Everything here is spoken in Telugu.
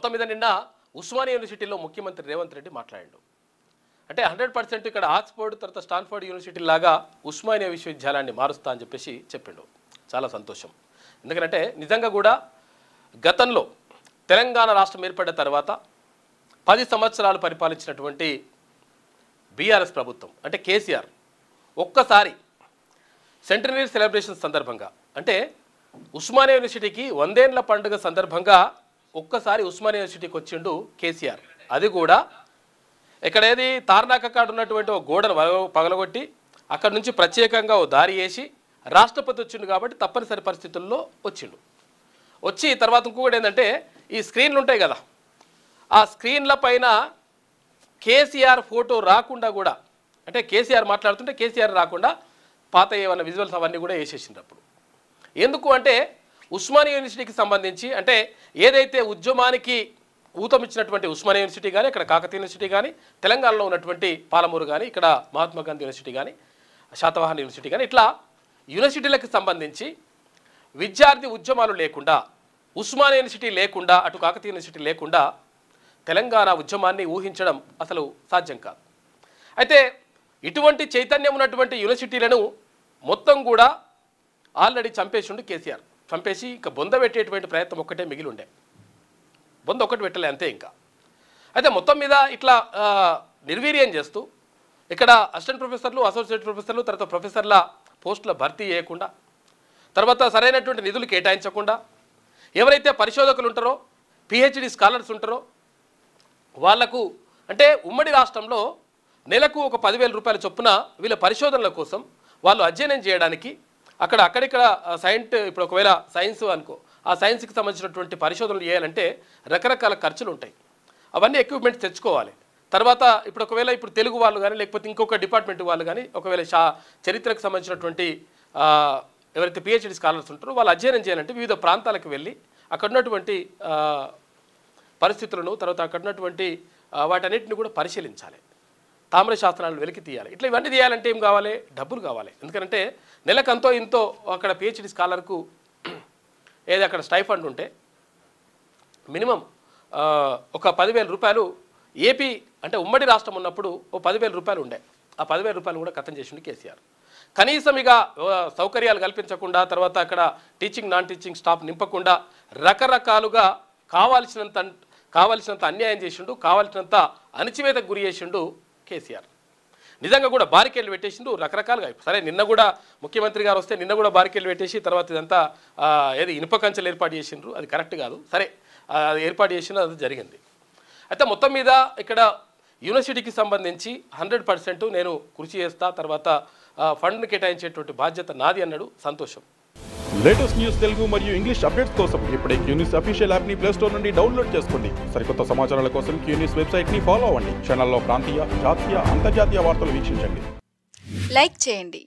మొత్తం మీద నిన్న ఉస్మానియా యూనివర్సిటీలో ముఖ్యమంత్రి రేవంత్ రెడ్డి మాట్లాడాడు. అంటే 100% ఇక్కడ ఆక్స్ఫర్డ్ తర్వాత స్టాన్ఫర్డ్ యూనివర్సిటీ లాగా ఉస్మానియా విశ్వవిద్యాలయాన్ని మారుస్తా అని చెప్పేసి చెప్పిండు. చాలా సంతోషం. ఎందుకంటే నిజంగా కూడా గతంలో తెలంగాణ రాష్ట్రం ఏర్పడిన తర్వాత 10 సంవత్సరాలు పరిపాలించినటువంటి బీఆర్ఎస్ ప్రభుత్వం అంటే కేసీఆర్ ఒక్కసారి సెంటనరీ సెలబ్రేషన్ సందర్భంగా అంటే ఉస్మానియా యూనివర్సిటీకి 100 ఏళ్ల పండుగ సందర్భంగా ఒక్కసారి ఉస్మానియా యూనివర్సిటీకి వచ్చిండు కేసీఆర్. అది కూడా ఇక్కడ ఏది తార్నాక కాడ ఉన్నటువంటి ఒక గోడను పగలగొట్టి అక్కడ నుంచి ప్రత్యేకంగా ఓ దారి వేసి రాష్ట్రపతి వచ్చిండు కాబట్టి తప్పనిసరి పరిస్థితుల్లో వచ్చిండు. వచ్చి తర్వాత ఇంకొకటి ఏంటంటే ఈ స్క్రీన్లు ఉంటాయి కదా, ఆ స్క్రీన్ల పైన కేసీఆర్ ఫోటో రాకుండా కూడా అంటే కేసీఆర్ మాట్లాడుతుంటే కేసీఆర్ రాకుండా పాత ఏమన్నా విజువల్స్ అవన్నీ కూడా వేసేసిండ్రు. అప్పుడు ఎందుకు అంటే ఉస్మానియా యూనివర్సిటీకి సంబంధించి అంటే ఏదైతే ఉద్యమానికి ఊతం ఇచ్చినటువంటి ఉస్మానియా యూనివర్సిటీ కానీ ఇక్కడ కాకతీయ యూనివర్సిటీ కానీ తెలంగాణలో ఉన్నటువంటి పాలమూరు కానీ ఇక్కడ మహాత్మా గాంధీ యూనివర్సిటీ కానీ శాతవాహన యూనివర్సిటీ కానీ ఇట్లా యూనివర్సిటీలకు సంబంధించి విద్యార్థి ఉద్యమాలు లేకుండా ఉస్మానియా యూనివర్సిటీ లేకుండా అటు కాకతీయ యూనివర్సిటీ లేకుండా తెలంగాణ ఉద్యమాన్ని ఊహించడం అసలు సాధ్యం కాదు. అయితే ఇటువంటి చైతన్యం ఉన్నటువంటి యూనివర్సిటీలను మొత్తం కూడా ఆల్రెడీ చంపేసిండు కేసీఆర్. చంపేసి ఇంకా బొంద పెట్టేటువంటి ప్రయత్నం ఒక్కటే మిగిలి ఉండే, బొంద ఒక్కటి పెట్టలే అంతే. ఇంకా అయితే మొత్తం మీద ఇట్లా నిర్వీర్యం చేస్తూ ఇక్కడ అసిస్టెంట్ ప్రొఫెసర్లు అసోసియేట్ ప్రొఫెసర్లు తర్వాత ప్రొఫెసర్ల పోస్టుల భర్తీ చేయకుండా తర్వాత సరైనటువంటి నిధులు కేటాయించకుండా ఎవరైతే పరిశోధకులు ఉంటారో పిహెచ్డి స్కాలర్స్ ఉంటారో వాళ్లకు అంటే ఉమ్మడి రాష్ట్రంలో నెలకు ఒక 10,000 రూపాయల చొప్పున వీళ్ళ పరిశోధనల కోసం వాళ్ళు అధ్యయనం చేయడానికి అక్కడిక్కడ ఇప్పుడు ఒకవేళ సైన్స్ అనుకో ఆ సైన్స్కి సంబంధించినటువంటి పరిశోధనలు చేయాలంటే రకరకాల ఖర్చులు ఉంటాయి. అవన్నీ ఎక్విప్మెంట్స్ తెచ్చుకోవాలి. తర్వాత ఇప్పుడు తెలుగు వాళ్ళు కానీ లేకపోతే ఇంకొక డిపార్ట్మెంట్ వాళ్ళు కానీ ఒకవేళ చరిత్రకు సంబంధించినటువంటి ఎవరైతే పిహెచ్డి స్కాలర్స్ ఉంటారో వాళ్ళు అధ్యయనం చేయాలంటే వివిధ ప్రాంతాలకు వెళ్ళి అక్కడ ఉన్నటువంటి పరిస్థితులను తర్వాత అక్కడ ఉన్నటువంటి వాటన్నిటిని కూడా పరిశీలించాలి, తామ్ర శాస్త్రాలను వెలికి తీయాలి. ఇట్లా ఇవన్నీ తీయాలంటే ఏం కావాలి? డబ్బులు కావాలి. ఎందుకంటే నెలకంతో ఇంతో అక్కడ పిహెచ్డి స్కాలర్కు ఏది అక్కడ స్టైఫండ్ ఉంటే మినిమం ఒక 10,000 రూపాయలు ఏపీ అంటే ఉమ్మడి రాష్ట్రం ఉన్నప్పుడు ఓ 10,000 రూపాయలు ఉండే. ఆ 10,000 రూపాయలు కూడా ఖతం చేసిండు కేసీఆర్. కనీసం ఇక సౌకర్యాలు కల్పించకుండా తర్వాత అక్కడ టీచింగ్ నాన్ టీచింగ్ స్టాఫ్ నింపకుండా రకరకాలుగా కావాల్సినంత అన్యాయం చేసిండు, కావాల్సినంత అణచివేతకు గురి చేసిండు కేసీఆర్. నిజంగా కూడా బారికేళ్ళు పెట్టేసిండు రకరకాలుగా. సరే నిన్న కూడా ముఖ్యమంత్రి గారు వస్తే నిన్న కూడా బారికేళ్ళు పెట్టేసి తర్వాత ఇదంతా ఏది ఇనుప కంచెలు ఏర్పాటు చేసిండ్రు, అది కరెక్ట్ కాదు. సరే అది ఏర్పాటు చేసిన అది జరిగింది. అయితే మొత్తం మీద ఇక్కడ యూనివర్సిటీకి సంబంధించి 100% నేను కృషి చేస్తా, తర్వాత ఫండ్ను కేటాయించేటువంటి బాధ్యత నాది అన్నాడు. సంతోషం. లేటెస్ట్ న్యూస్ తెలుగు మరియు ఇంగ్లీష్ అప్డేట్స్ కోసం ఇప్పుడే క్యూన్యూస్ అఫీషియల్ యాప్ని ప్లే స్టోర్ నుండి డౌన్లోడ్ చేసుకోండి. సరికొత్త సమాచారాల కోసం క్యూన్యూస్ వెబ్సైట్ని ఫాలో అవ్వండి. ఛానల్లో ప్రాంతీయ, జాతీయ, అంతర్జాతీయ వార్తలు వీక్షించండి. లైక్ చేయండి.